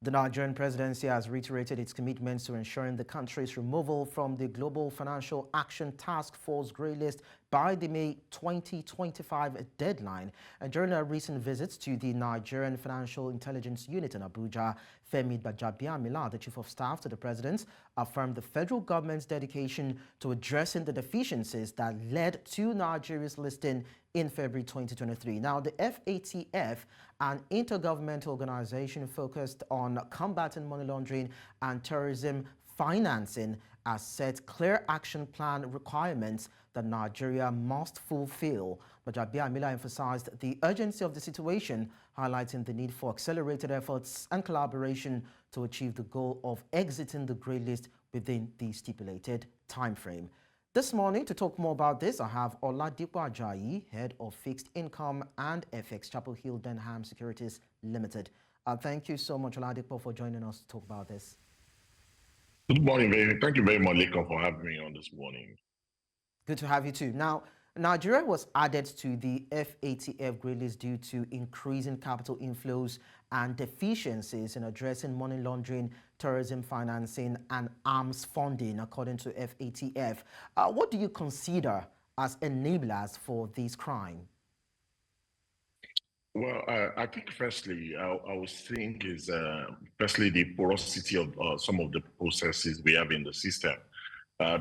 The Nigerian Presidency has reiterated its commitments to ensuring the country's removal from the Global Financial Action Task Force Grey List by the May 2025 deadline. And during a recent visit to the Nigerian Financial Intelligence Unit in Abuja, Femi Gbajabiamila, the Chief of Staff to the President, affirmed the federal government's dedication to addressing the deficiencies that led to Nigeria's listing in February 2023. Now, the FATF, an intergovernmental organization focused on combating money laundering and terrorism financing, has set clear action plan requirements that Nigeria must fulfill. Gbajabiamila emphasized the urgency of the situation, highlighting the need for accelerated efforts and collaboration to achieve the goal of exiting the grey list within the stipulated timeframe. This morning, to talk more about this, I have Oladipo Ajayi, Head of Fixed Income and FX, Chapel Hill Denham Securities Limited. Thank you so much, Oladipo, for joining us to talk about this. Good morning, baby. Thank you very much, Leko, for having me on this morning. Good to have you too. Now, Nigeria was added to the FATF Grey List due to increasing capital inflows and deficiencies in addressing money laundering, terrorism financing, and arms funding, according to FATF. What do you consider as enablers for this crime? Well, I think firstly, I was think is firstly the porosity of some of the processes we have in the system,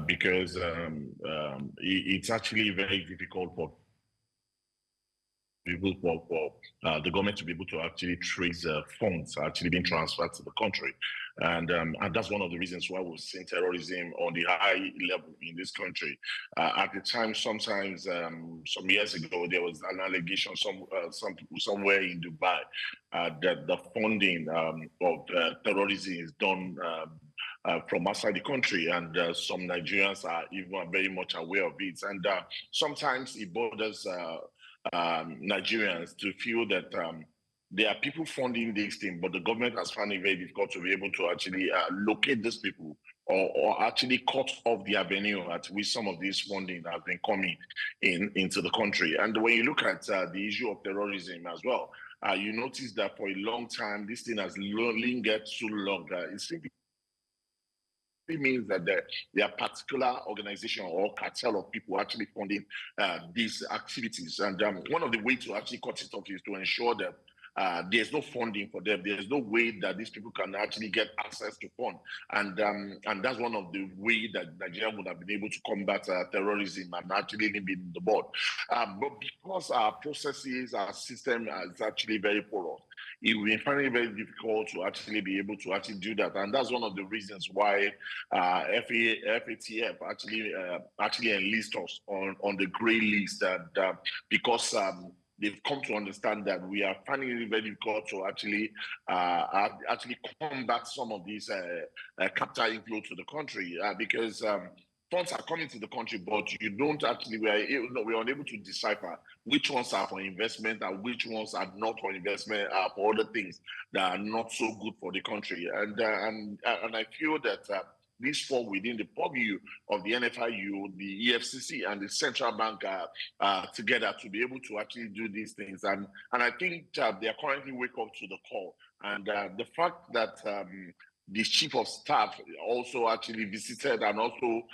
because it's actually very difficult for people, for the government to be able to actually trace funds actually being transferred to the country. And that's one of the reasons why we've seen terrorism on the high level in this country. At the time, sometimes, some years ago, there was an allegation somewhere in Dubai that the funding of terrorism is done from outside the country, and some Nigerians are even very much aware of it. And sometimes it bothers Nigerians to feel that there are people funding this thing, but the government has found it very difficult to be able to actually locate these people or actually cut off the avenue at which some of this funding has been coming into the country. And when you look at the issue of terrorism as well, you notice that for a long time, this thing has lingered too long. It simply means that there are particular organization or cartel of people actually funding these activities. And one of the ways to actually cut it off is to ensure that there's no funding for them. There's no way that these people can actually get access to fund. And that's one of the ways that Nigeria would have been able to combat terrorism and actually limit the board. But because our processes, our system is actually very porous, it will be finding it very difficult to actually be able to actually do that. And that's one of the reasons why FATF actually enlist us on the grey list, and because they've come to understand that we are finding it very difficult to actually combat some of these capital inflow to the country, because funds are coming to the country, but you don't actually, we are unable to decipher which ones are for investment and which ones are not for investment, for other things that are not so good for the country. And I feel that these fall within the purview of the NFIU, the EFCC, and the central bank together to be able to actually do these things. And I think they are currently wake up to the call. And the fact that the chief of staff also actually visited and also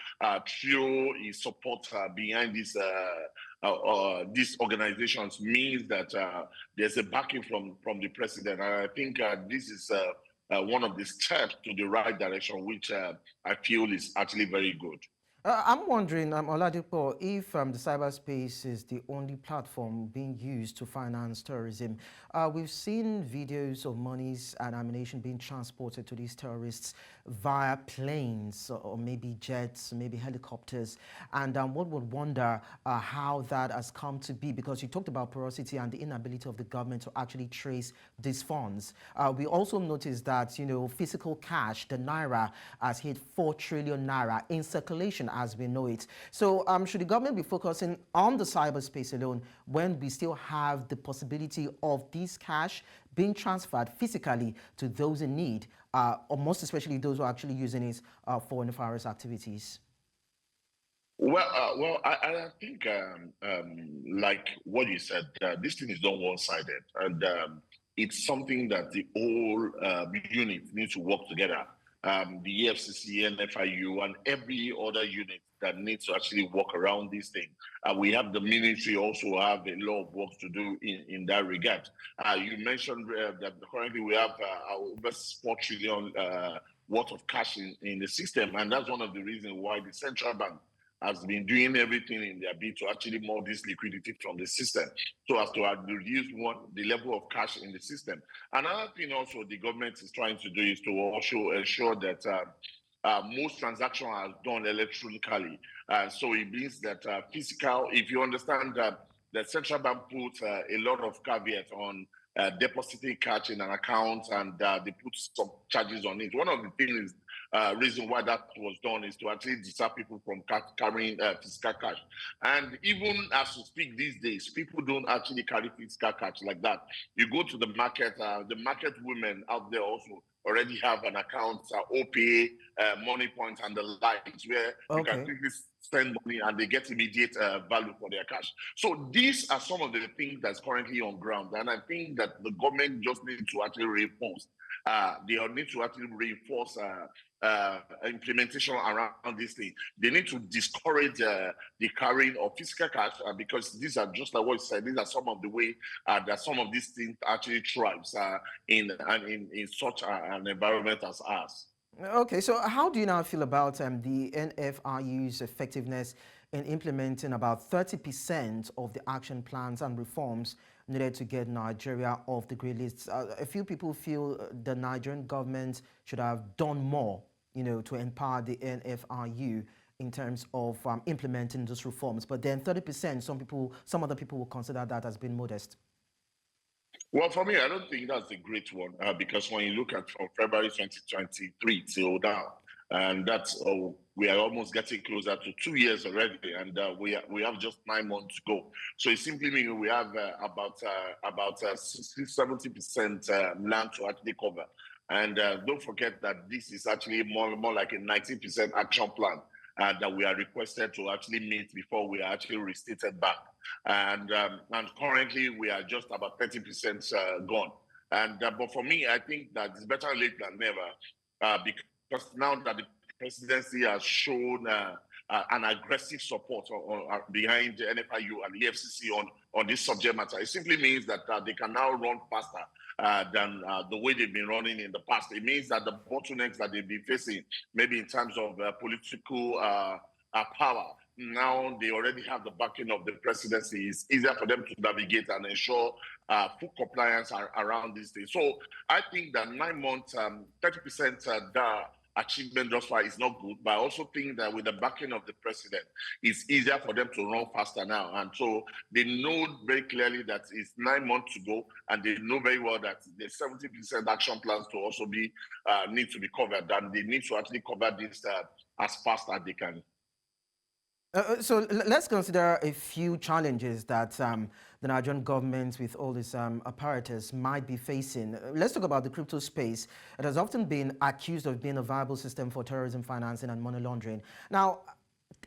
threw his support behind these organizations means that there's a backing from the president. And I think this is one of the steps to the right direction, which I feel is actually very good. I'm wondering, Oladipo, if the cyberspace is the only platform being used to finance terrorism. We've seen videos of monies and ammunition being transported to these terrorists via planes or maybe jets, maybe helicopters. And one would wonder how that has come to be, because you talked about porosity and the inability of the government to actually trace these funds. We also noticed that, physical cash, the naira, has hit 4 trillion naira in circulation as we know it. So should the government be focusing on the cyberspace alone when we still have the possibility of this cash being transferred physically to those in need, or most especially those who are actually using it for nefarious activities? Well, I think like what you said, this thing is not one-sided, and it's something that the whole unit needs to work together. The EFCC, NFIU, and every other unit that needs to actually work around this thing. We have the ministry also have a lot of work to do in that regard. You mentioned that currently we have over 4 trillion worth of cash in the system, and that's one of the reasons why the central bank has been doing everything in their bid to actually move this liquidity from the system so as to reduce the level of cash in the system. Another thing also the government is trying to do is to also ensure that most transactions are done electronically. So it means that physical, if you understand that the central bank puts a lot of caveat on depositing cash in an account, and they put some charges on it. One of the things reason why that was done is to actually deter people from carrying physical cash. And even as we speak these days, people don't actually carry physical cash like that. You go to the market women out there also already have an account, OPA, Money Point, and the likes, where you can quickly spend money and they get immediate value for their cash. So these are some of the things that's currently on ground. And I think that the government just needs to actually reinforce. They need to actually reinforce implementation around this thing. They need to discourage the carrying of physical cash because these are, just like what you said, these are some of the way that some of these things actually thrives in such an environment as ours. Okay, so how do you now feel about the NFIU's effectiveness in implementing about 30% of the action plans and reforms needed to get Nigeria off the grey list? A few people feel the Nigerian government should have done more, to empower the NFIU in terms of implementing those reforms. But then 30%, some other people will consider that as being modest. Well, for me, I don't think that's a great one because when you look at from February 2023 till now, and that's we are almost getting closer to 2 years already, and we have just 9 months to go. So it simply means we have about 60-70% land to actually cover. And don't forget that this is actually more like a 90% action plan that we are requested to actually meet before we are actually restated back. And currently we are just about 30% gone. And but for me, I think that it's better late than never because now that the presidency has shown an aggressive support behind the NFIU and the EFCC on this subject matter, it simply means that they can now run faster than the way they've been running in the past. It means that the bottlenecks that they've been facing, maybe in terms of political power, now they already have the backing of the presidency. It's easier for them to navigate and ensure full compliance around these things. So I think that 9 months, 30% achievement thus far is not good, but I also think that with the backing of the president, it's easier for them to run faster now. And so they know very clearly that it's 9 months to go, and they know very well that the 70% action plans to also be need to be covered, and they need to actually cover this as fast as they can. So let's consider a few challenges that the Nigerian government with all this apparatus might be facing. Let's talk about the crypto space. It has often been accused of being a viable system for terrorism financing and money laundering. Now,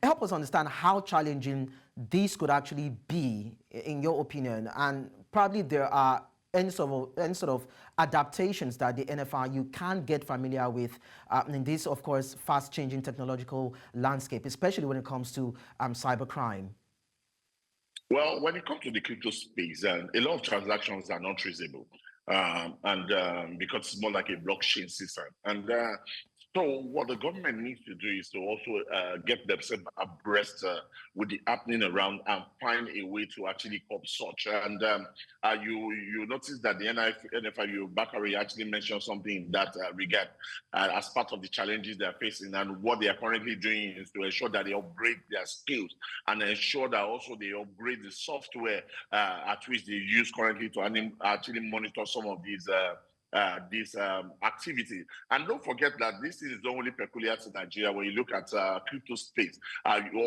help us understand how challenging this could actually be, in your opinion, and probably there are any sort of adaptations that the NFIU can get familiar with in this, of course, fast-changing technological landscape, especially when it comes to cybercrime? Well, when it comes to the crypto space, a lot of transactions are not traceable, because it's more like a blockchain system. And so what the government needs to do is to also get themselves abreast with the happening around and find a way to actually cope such. And you notice that the NFIU Bakari actually mentioned something in that regard as part of the challenges they are facing. And what they are currently doing is to ensure that they upgrade their skills and ensure that also they upgrade the software at which they use currently to actually monitor some of these activity. And don't forget that this is not only peculiar to Nigeria. When you look at crypto space,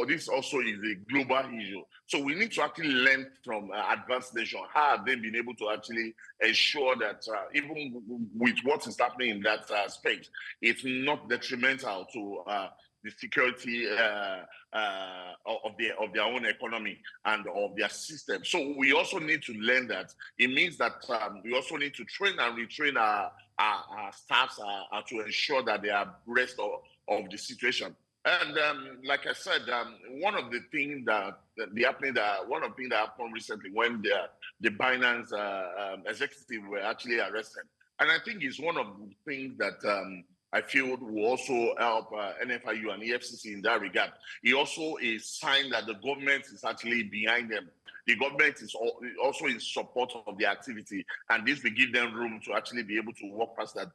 this also is a global issue. So we need to actually learn from advanced nations. How have they been able to actually ensure that even with what is happening in that space, it's not detrimental to the security of their own economy and of their system. So we also need to learn that. It means that we also need to train and retrain our staffs to ensure that they are abreast of the situation. And like I said, one of the things that happened recently when the Binance executive were actually arrested, and I think it's one of the things that I feel will also help NFIU and EFCC in that regard. It also is a sign that the government is actually behind them. The government is also in support of the activity, and this will give them room to actually be able to work faster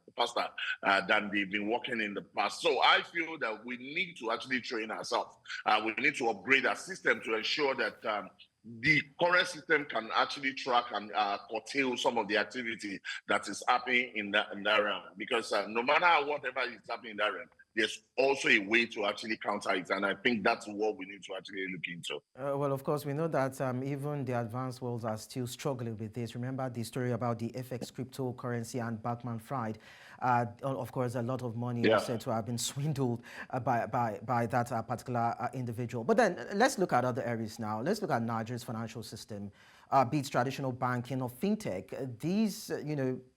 than they've been working in the past. So I feel that we need to actually train ourselves. We need to upgrade our system to ensure that the current system can actually track and curtail some of the activity that is happening in that realm. Because no matter whatever is happening in that realm, there's also a way to actually counter it. And I think that's what we need to actually look into. Well, of course, we know that even the advanced worlds are still struggling with this. Remember the story about the FX cryptocurrency and Bankman Fried. Of course, a lot of money was said to have been swindled by that particular individual. But then let's look at other areas now. Let's look at Nigeria's financial system, be it traditional banking or fintech. These,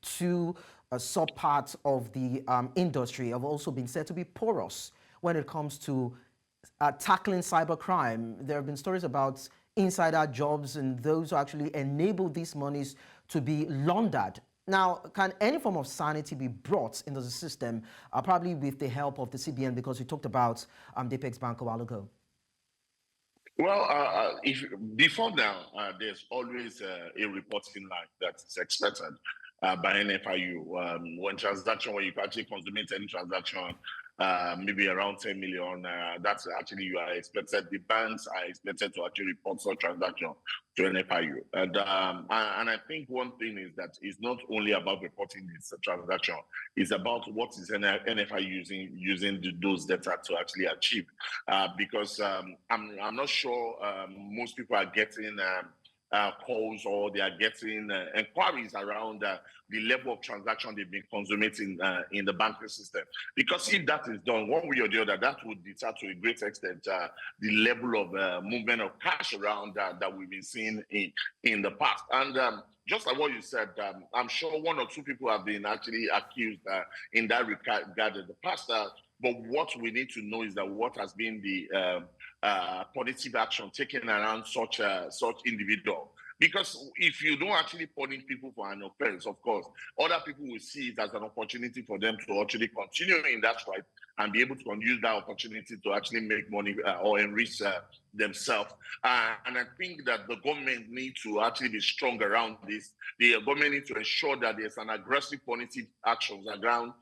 two sub-parts of the industry have also been said to be porous when it comes to tackling cybercrime. There have been stories about insider jobs and those who actually enable these monies to be laundered. Now, can any form of sanity be brought into the system, probably with the help of the CBN, because we talked about the Apex Bank a while ago? Well, before now, there's always a reporting line that is expected by NFIU when you actually consummate any transaction, maybe around 10 million. That's actually you are expected. The banks are expected to actually report such transaction to NFIU. And I think one thing is that it's not only about reporting this transaction, it's about what is NFIU using those data to actually achieve. Because I'm not sure most people are getting calls or they are getting inquiries around the level of transaction they've been consummating in the banking system. Because if that is done one way or the other, that would deter to a great extent the level of movement of cash around that we've been seeing in the past. And just like what you said, I'm sure one or two people have been actually accused in that regard in the past. But what we need to know is that what has been the punitive action taken around such individual. Because if you don't actually punish people for an offense, of course, other people will see it as an opportunity for them to actually continue in that stripe and be able to use that opportunity to actually make money or enrich themselves. And I think that the government needs to actually be strong around this. The government needs to ensure that there's an aggressive punitive actions around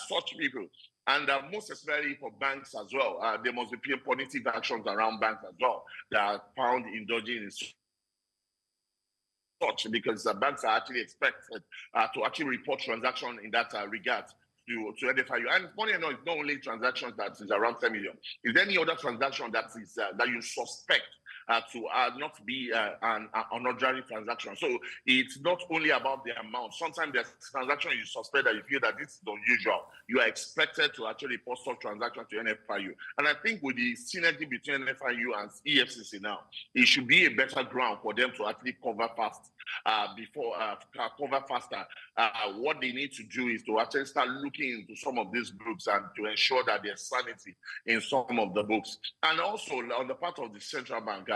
such people. And most especially for banks as well, there must be punitive actions around banks as well that are found indulging in such, because banks are actually expected to actually report transactions in that regard to NFIU. And funny enough, it's not only transactions that is around 10 million. Is there any other transaction that is that you suspect to not be an ordinary transaction? So it's not only about the amount. Sometimes there's transaction you suspect that you feel that this is unusual. You are expected to actually report such transaction to NFIU. And I think with the synergy between NFIU and EFCC now, it should be a better ground for them to actually cover fast cover faster. What they need to do is to actually start looking into some of these books and to ensure that there's sanity in some of the books. And also on the part of the central bank,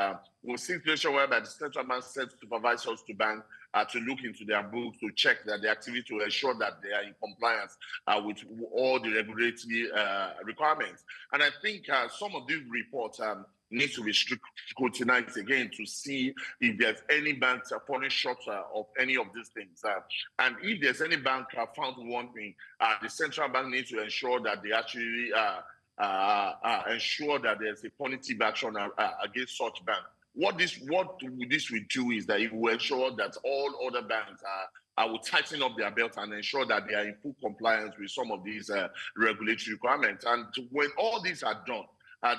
we'll see a situation whereby the central bank sends supervisors to bank to look into their books, to check that the activity, to ensure that they are in compliance with all the regulatory requirements. And I think some of these reports needs to be scrutinized again to see if there's any banks falling short of any of these things. And if there's any bank found one thing, the central bank needs to ensure that they actually ensure that there's a punitive action against such bank. What this will do is that it will ensure that all other banks will tighten up their belt and ensure that they are in full compliance with some of these regulatory requirements. And when all these are done,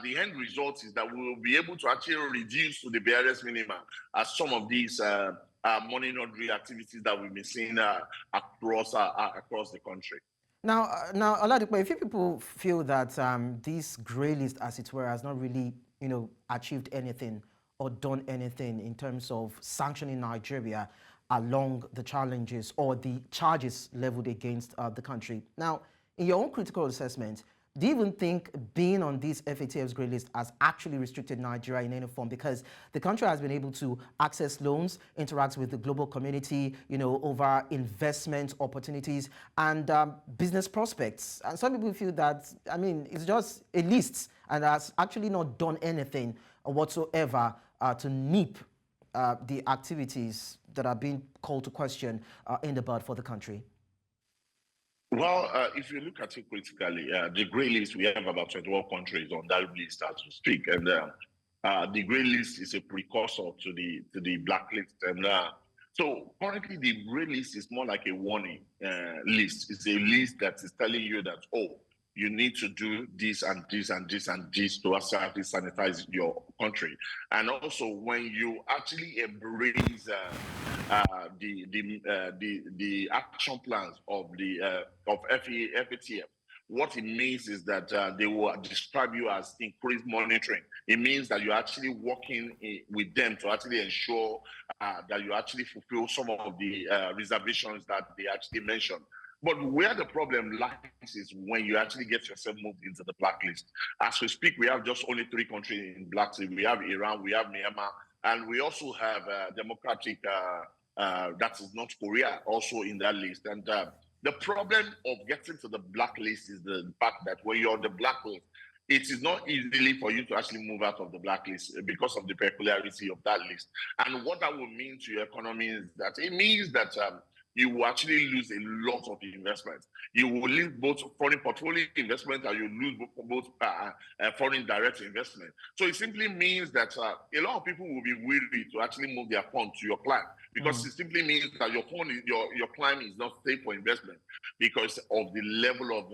the end result is that we will be able to actually reduce to the barest minimum some of these money laundering activities that we've been seeing across the country. Now, Oladipo, a few people feel that this grey list, as it were, has not really, achieved anything or done anything in terms of sanctioning Nigeria along the challenges or the charges leveled against the country. Now, in your own critical assessment, do you even think being on this FATF's grey list has actually restricted Nigeria in any form? Because the country has been able to access loans, interact with the global community, over investment opportunities and business prospects. And some people feel that, it's just a list and has actually not done anything whatsoever to nip the activities that are being called to question in the bud for the country. Well, if you look at it critically, the grey list, we have about 21 countries on that list as we speak. And the grey list is a precursor to the blacklist. And so currently the grey list is more like a warning list. It's a list that is telling you that, oh, you need to do this and this and this and this to actually sanitize your country. And also, when you actually embrace the action plans of FATF, what it means is that they will describe you as increased monitoring. It means that you're actually working with them to actually ensure that you actually fulfill some of the reservations that they actually mentioned. But where the problem lies is when you actually get yourself moved into the blacklist. As we speak, we have just only 3 countries in blacklist. We have Iran, we have Myanmar, and we also have democratic, that is North Korea, also in that list. And the problem of getting to the blacklist is the fact that when you're on the blacklist, it is not easily for you to actually move out of the blacklist because of the peculiarity of that list. And what that will mean to your economy is that it means that you will actually lose a lot of investment. You will lose both foreign portfolio investment and you lose both foreign direct investment. So it simply means that a lot of people will be weary to actually move their fund to your client because it simply means that your client is not safe for investment because of the level of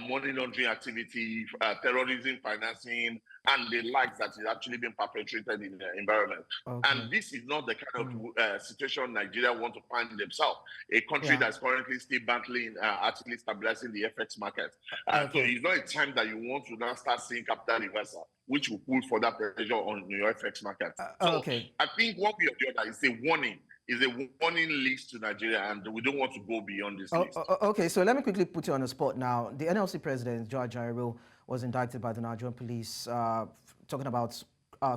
money laundering activity, terrorism financing, and the likes that is actually being perpetrated in the environment. Okay. And this is not the kind of situation Nigeria want to find themselves. A country that's currently still battling, actually stabilizing the FX market. So it's not a time that you want to now start seeing capital reversal, which will put further pressure on your FX market. So I think what we are doing is a warning. Is a warning list to Nigeria, and we don't want to go beyond this list. Okay, so let me quickly put you on the spot now. The NLC president, Ajayi, was indicted by the Nigerian police, talking about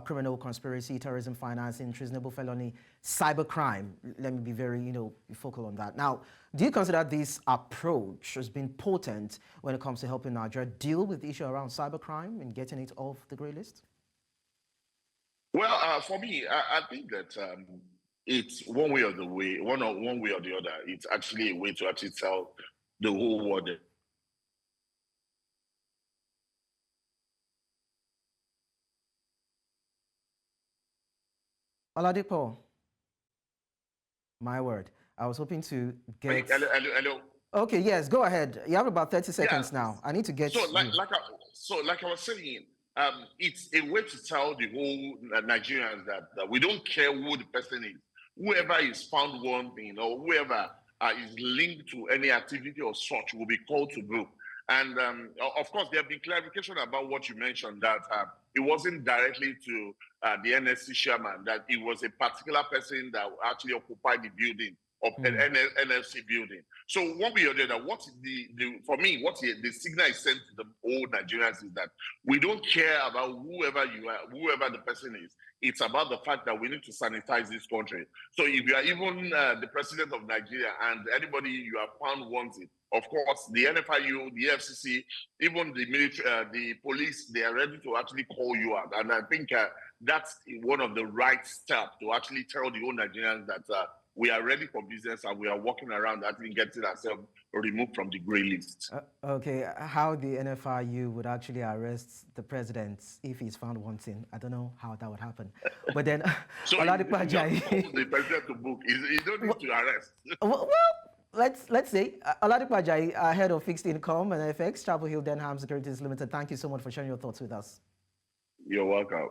criminal conspiracy, terrorism financing, treasonable felony, cybercrime. Let me be very, focal on that. Now, do you consider this approach as being potent when it comes to helping Nigeria deal with the issue around cybercrime and getting it off the grey list? Well, for me, I think that it's one way or the other. It's actually a way to actually tell the whole world. Oladipo, my word. I was hoping to get. Hello. Okay, yes, go ahead. You have about 30 seconds now. I need to get. So, like I was saying, it's a way to tell the whole Nigerians that we don't care who the person is. Whoever is found wanting or whoever is linked to any activity of such will be called to book. And of course, there have been clarification about what you mentioned, that it wasn't directly to the NSC chairman, that it was a particular person that actually occupied the building of the NFC building. So one way or the other, for me, what the signal is sent to the old Nigerians is that we don't care about whoever you are, whoever the person is. It's about the fact that we need to sanitize this country. So if you are even the president of Nigeria and anybody you have found wanted, of course, the NFIU, the FCC, even the military, the police, they are ready to actually call you out. And I think that's one of the right steps to actually tell the old Nigerians that we are ready for business and we are working around actually getting ourselves removed from the grey list. Okay, how the NFIU would actually arrest the president if he's found wanting, I don't know how that would happen. But then, so Oladipo Ajayi, the president to book, you don't need to arrest. Well, let's say Oladipo Ajayi, head of fixed income and FX, Chapel Hill Denham Securities Limited. Thank you so much for sharing your thoughts with us. You're welcome.